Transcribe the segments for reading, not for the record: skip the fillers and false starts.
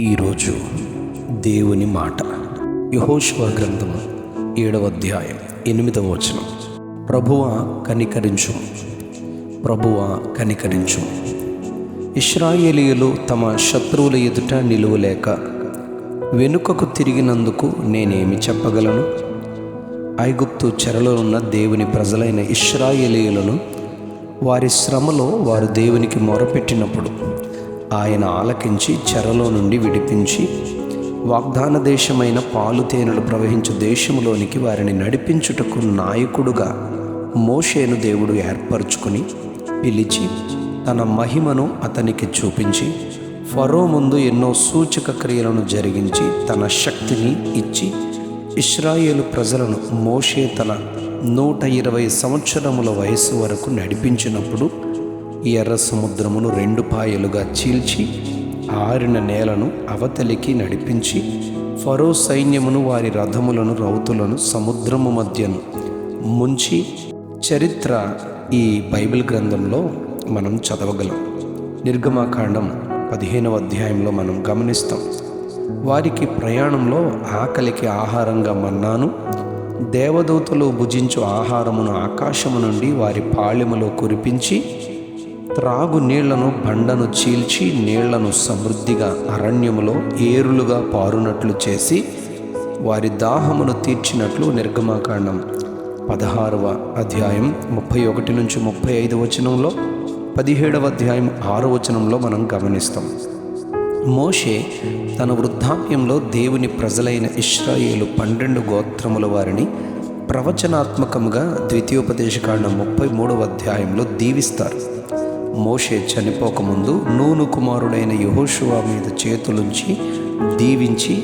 ఈరోజు దేవుని మాట యెహోషువ గ్రంథం 7వ అధ్యాయం 8వ వచనం. ప్రభువా కనికరించుము, ప్రభువా కనికరించుము. ఇశ్రాయేలీయులు తమ శత్రువుల ఎదుట నిలువలేక వెనుకకు తిరిగినందుకు నేనేమి చెప్పగలను? ఐగుప్తు చెరలో ఉన్న దేవుని ప్రజలైన ఇశ్రాయేలీయులను వారి శ్రమలో వారు దేవునికి మొరపెట్టినప్పుడు ఆయన ఆలకించి చెరలో నుండి విడిపించి వాగ్దాన దేశమైన పాలు తేనెలు ప్రవహించు దేశంలోనికి వారిని నడిపించుటకు నాయకుడుగా మోషేను దేవుడు ఏర్పరచుకుని పిలిచి తన మహిమను అతనికి చూపించి ఫరో ముందు ఎన్నో సూచక క్రియలను జరిగించి తన శక్తిని ఇచ్చి ఇశ్రాయేలు ప్రజలను మోషే తన 120 సంవత్సరముల వయస్సు వరకు నడిపించినప్పుడు ఎర్ర సముద్రమును 2 పాయలుగా చీల్చి ఆరిన నేలను అవతలికి నడిపించి ఫరో సైన్యమును వారి రథములను రౌతులను సముద్రము మధ్యను ముంచి చరిత్ర ఈ బైబిల్ గ్రంథంలో మనం చదవగలం. నిర్గమాకాండం 15వ అధ్యాయంలో మనం గమనిస్తాం. వారికి ప్రయాణంలో ఆకలికి ఆహారంగా మన్నాను, దేవదూతలు భుజించు ఆహారమును ఆకాశము నుండి వారి పాళెములో కురిపించి త్రాగు నీళ్లను బండను చీల్చి నీళ్లను సమృద్ధిగా అరణ్యములో ఏరులుగా పారునట్లు చేసి వారి దాహమును తీర్చినట్లు నిర్గమాకాండం 16వ అధ్యాయం 31 నుంచి 35 వచనంలో, 17వ అధ్యాయం 6వ వచనంలో మనం గమనిస్తాం. మోషే తన వృద్ధాప్యంలో దేవుని ప్రజలైన ఇశ్రాయేలు 12 గోత్రముల వారిని ప్రవచనాత్మకముగా ద్వితీయోపదేశకాండం 33వ అధ్యాయంలో దీవిస్తారు. మోషే చనిపోకముందు నూను కుమారుడైన యెహోషువ మీద చేతులుంచి దీవించి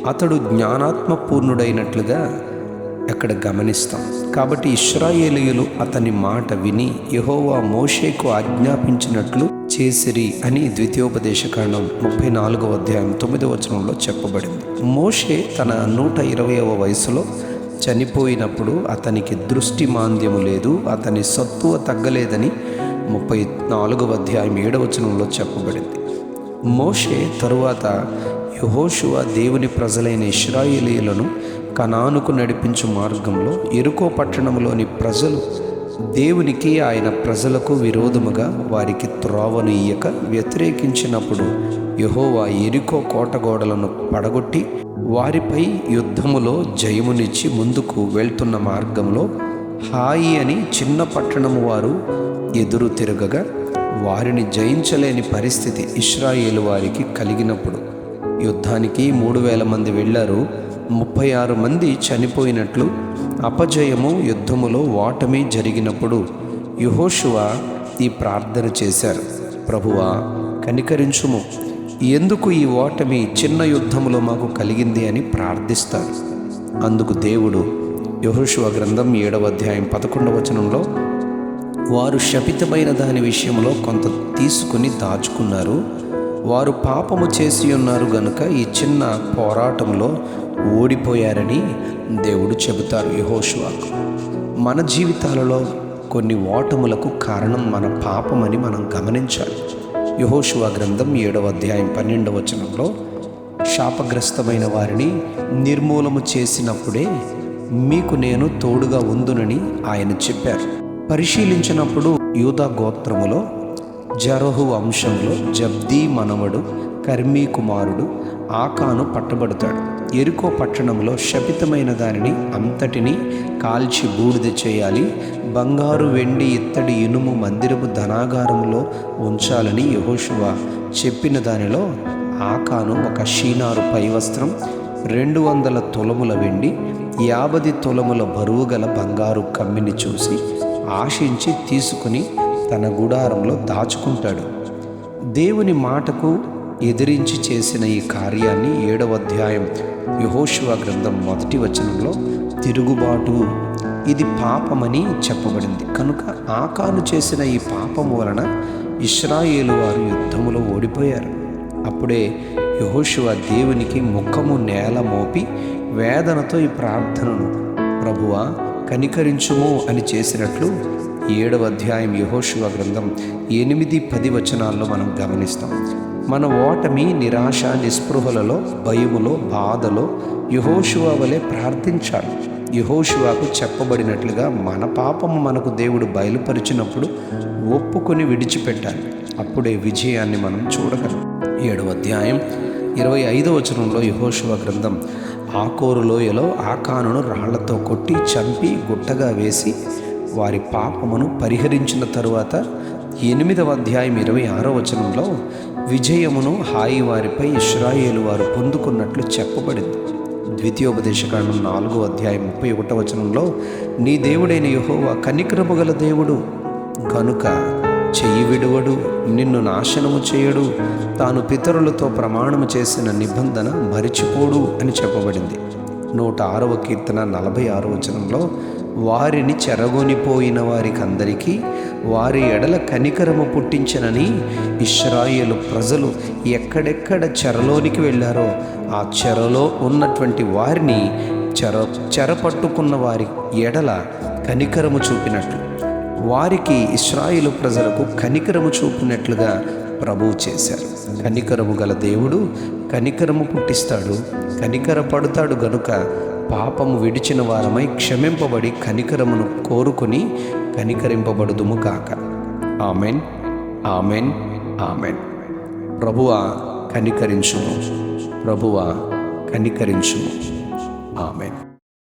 అతడు జ్ఞానాత్మపూర్ణుడైనట్లుగా అక్కడ గమనిస్తాం. కాబట్టి ఇశ్రాయేలీయులు అతని మాట విని యెహోవా మోషేకు ఆజ్ఞాపించినట్లు చేసిరి అని ద్వితీయోపదేశకాండం 34వ అధ్యాయం 9వ వచనంలో చెప్పబడింది. మోషే తన 120వ వయసులో చనిపోయినప్పుడు అతనికి దృష్టి మాంద్యము లేదు, అతని సత్తువ తగ్గలేదని 34వ అధ్యాయం 7వ వచనంలో చెప్పబడింది. మోషే తరువాత యెహోషువ దేవుని ప్రజలైన ఇశ్రాయేలీయులను కనానుకు నడిపించు మార్గంలో యెరికో పట్టణంలోని ప్రజలు దేవునికి ఆయన ప్రజలకు విరోధముగా వారికి త్రోవను ఇయ్యక వ్యతిరేకించినప్పుడు యెహోవా యెరికో కోటగోడలను పడగొట్టి వారిపై యుద్ధములో జయమునిచ్చి ముందుకు వెళ్తున్న మార్గంలో హాయి అని చిన్న పట్టణము వారు ఎదురు తిరగగా వారిని జయించలేని పరిస్థితి ఇశ్రాయేలు వారికి కలిగినప్పుడు యుద్ధానికి 3000 మంది వెళ్ళారు, 36 మంది చనిపోయినట్లు అపజయము యుద్ధములో ఓటమి జరిగినప్పుడు యెహోషువ ఈ ప్రార్థన చేశారు: ప్రభువా కనికరించుము, ఎందుకు ఈ ఓటమి చిన్న యుద్ధములో మాకు కలిగింది అని ప్రార్థిస్తారు. అందుకు దేవుడు యెహోషువ గ్రంథం 7వ అధ్యాయం 11వ వచనంలో వారు శపితమైన దాని విషయంలో కొంత తీసుకుని దాచుకున్నారు, వారు పాపము చేసి ఉన్నారు గనుక ఈ చిన్న పోరాటంలో ఓడిపోయారని దేవుడు చెబుతారు యెహోషువకు. మన జీవితాలలో కొన్ని ఓటములకు కారణం మన పాపమని మనం గమనించాలి. యెహోషువ గ్రంథం 7వ అధ్యాయం 12వ వచనంలో శాపగ్రస్తమైన వారిని నిర్మూలము చేసినప్పుడే మీకు నేను తోడుగా ఉందునని ఆయన చెప్పారు. పరిశీలించినప్పుడు యూదా గోత్రములో జరహు వంశంలో జబ్దీ మనవడు కర్మీ కుమారుడు ఆకాను పట్టబడతాడు. యెరికో పట్టణంలో శపితమైన దానిని అంతటిని కాల్చి బూడిద చేయాలి, బంగారు వెండి ఇత్తడి ఇనుము మందిరపు ధనాగారములో ఉంచాలని యెహోషువ చెప్పిన దానిలో ఆకాను ఒక షీనారు పై వస్త్రం, 200 తులముల వెండి, 50 తులముల బరువు గల బంగారు కమ్మిని చూసి ఆశించి తీసుకుని తన గుడారంలో దాచుకుంటాడు. దేవుని మాటకు ఎదిరించి చేసిన ఈ కార్యాన్ని 7వ అధ్యాయం యెహోషువ గ్రంథం 1వ వచనంలో తిరుగుబాటు, ఇది పాపమని చెప్పబడింది. కనుక ఆకాను చేసిన ఈ పాపము వలన ఇశ్రాయేలు వారు యుద్ధములో ఓడిపోయారు. అప్పుడే యెహోషువ దేవునికి ముఖము నేల మోపి వేదనతో ఈ ప్రార్థనను ప్రభువా కనికరించుము అని చేసినట్లు 7వ అధ్యాయం యెహోషువ గ్రంథం 8-10 వచనాల్లో మనం గమనిస్తాం. మన ఓటమి, నిరాశ, నిస్పృహలలో, భయములో, బాధలో యెహోషువ వలె ప్రార్థించాలి. యెహోషువకు చెప్పబడినట్లుగా మన పాపము మనకు దేవుడు బయలుపరిచినప్పుడు ఒప్పుకొని విడిచిపెట్టాలి. అప్పుడే విజయాన్ని మనం చూడగలం. 7వ అధ్యాయం 25వ వచనంలో యెహోషువ గ్రంథం, ఆకోరు లోయలో ఆకానును రాళ్లతో కొట్టి చంపి గుట్టగా వేసి వారి పాపమును పరిహరించిన తరువాత 8వ అధ్యాయం 26వ వచనంలో విజయమును హాయి వారిపై ఇశ్రాయేలు వారు పొందుకున్నట్లు చెప్పబడింది. ద్వితీయోపదేశకాండం 4వ అధ్యాయం 31వ వచనంలో నీ దేవుడైన యెహోవా కనికరము గల దేవుడు గనుక చెయ్యి విడువడు, నిన్ను నాశనము చేయడు, తాను పితరులతో ప్రమాణము చేసిన నిబంధన మరిచిపోడు అని చెప్పబడింది. 106వ కీర్తన 46వ వచనంలో వారిని చెరగొనిపోయిన వారికందరికీ వారి ఎడల కనికరము పుట్టించనని ఇశ్రాయేలు ప్రజలు ఎక్కడెక్కడ చెరలోనికి వెళ్ళారో ఆ చెరలో ఉన్నటువంటి వారిని చెరపట్టుకున్న వారి ఎడల కనికరము చూపినట్లు, వారికి ఇశ్రాయేలు ప్రజలకు కనికరము చూపినట్లుగా ప్రభువు చేశారు. కనికరము గల దేవుడు కనికరము పుట్టిస్తాడు, కనికరపడతాడు గనుక పాపము విడిచిన వారమై క్షమింపబడి కనికరమును కోరుకొని కనికరింపబడుదుము గాక. Amen, amen, amen. ప్రభువా కనికరించుము, ప్రభువా కనికరించుము. ఆమెన్.